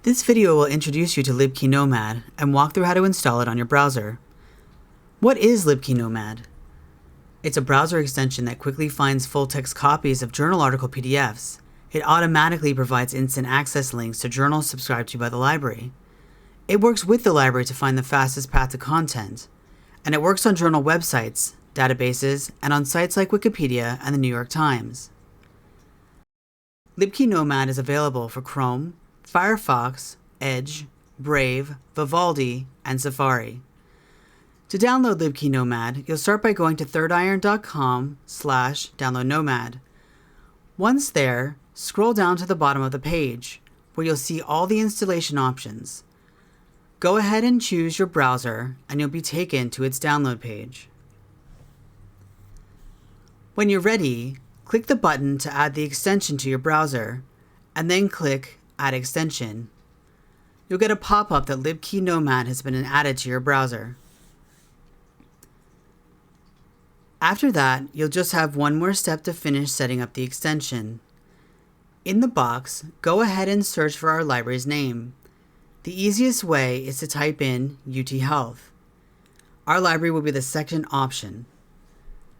This video will introduce you to LibKey Nomad and walk through how to install it on your browser. What is LibKey Nomad? It's a browser extension that quickly finds full-text copies of journal article PDFs. It automatically provides instant access links to journals subscribed to by the library. It works with the library to find the fastest path to content. And it works on journal websites, databases, and on sites like Wikipedia and the New York Times. LibKey Nomad is available for Chrome, Firefox, Edge, Brave, Vivaldi, and Safari. To download LibKey Nomad, you'll start by going to thirdiron.com/downloadnomad. Once there, scroll down to the bottom of the page, where you'll see all the installation options. Go ahead and choose your browser, and you'll be taken to its download page. When you're ready, click the button to add the extension to your browser, and then click Add Extension. You'll get a pop-up that LibKey Nomad has been added to your browser. After that, you'll just have one more step to finish setting up the extension. In the box, go ahead and search for our library's name. The easiest way is to type in UT Health. Our library will be the second option.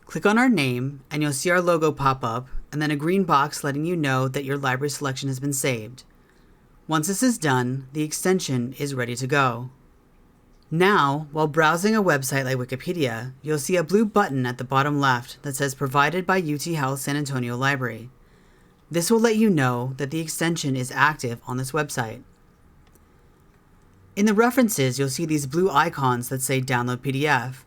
Click on our name and you'll see our logo pop up and then a green box letting you know that your library selection has been saved. Once this is done, the extension is ready to go. Now, while browsing a website like Wikipedia, you'll see a blue button at the bottom left that says Provided by UT Health San Antonio Library. This will let you know that the extension is active on this website. In the references, you'll see these blue icons that say Download PDF.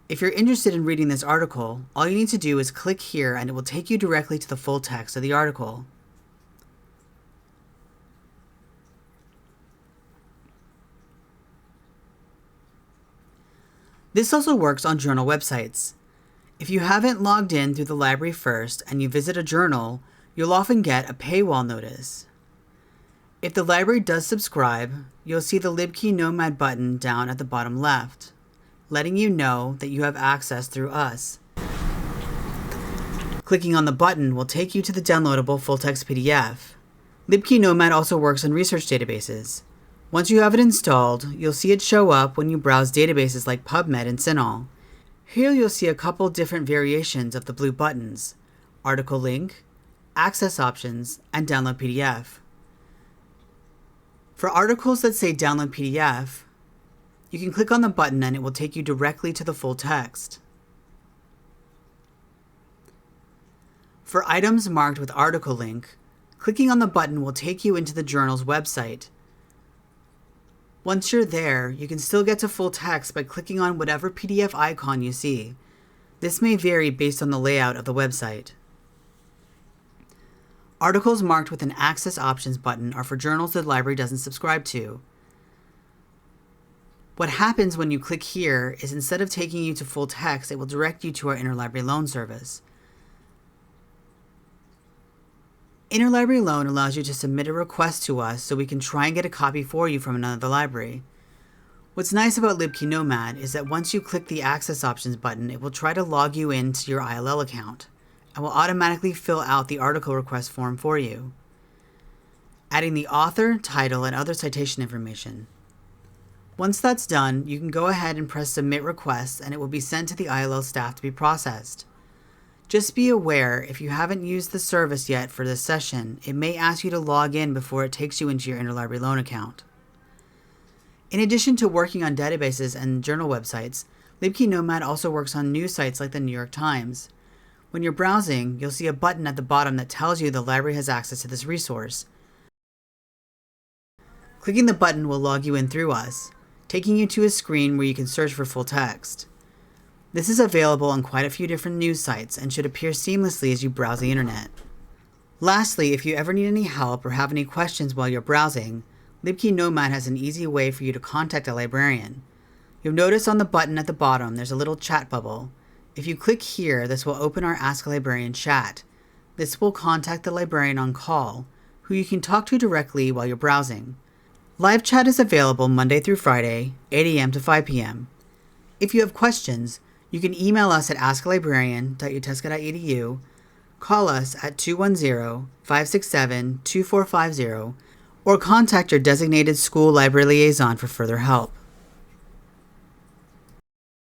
If you're interested in reading this article, all you need to do is click here and it will take you directly to the full text of the article. This also works on journal websites. If you haven't logged in through the library first and you visit a journal, you'll often get a paywall notice. If the library does subscribe, you'll see the LibKey Nomad button down at the bottom left, letting you know that you have access through us. Clicking on the button will take you to the downloadable full-text PDF. LibKey Nomad also works on research databases. Once you have it installed, you'll see it show up when you browse databases like PubMed and CINAHL. Here you'll see a couple different variations of the blue buttons: Article Link, Access Options, and Download PDF. For articles that say Download PDF, you can click on the button and it will take you directly to the full text. For items marked with Article Link, clicking on the button will take you into the journal's website. Once you're there, you can still get to full text by clicking on whatever PDF icon you see. This may vary based on the layout of the website. Articles marked with an Access Options button are for journals the library doesn't subscribe to. What happens when you click here is instead of taking you to full text, it will direct you to our interlibrary loan service. Interlibrary loan allows you to submit a request to us so we can try and get a copy for you from another library. What's nice about LibKey Nomad is that once you click the Access Options button, it will try to log you into your ILL account and will automatically fill out the article request form for you, adding the author, title, and other citation information. Once that's done, you can go ahead and press Submit Request and it will be sent to the ILL staff to be processed. Just be aware, if you haven't used the service yet for this session, it may ask you to log in before it takes you into your interlibrary loan account. In addition to working on databases and journal websites, LibKey Nomad also works on news sites like the New York Times. When you're browsing, you'll see a button at the bottom that tells you the library has access to this resource. Clicking the button will log you in through us, taking you to a screen where you can search for full text. This is available on quite a few different news sites and should appear seamlessly as you browse the internet. Lastly, if you ever need any help or have any questions while you're browsing, LibKey Nomad has an easy way for you to contact a librarian. You'll notice on the button at the bottom there's a little chat bubble. If you click here, this will open our Ask a Librarian chat. This will contact the librarian on call, who you can talk to directly while you're browsing. Live chat is available Monday through Friday, 8 a.m. to 5 p.m. If you have questions, you can email us at askalibrarian.utasca.edu, call us at 210-567-2450, or contact your designated school library liaison for further help.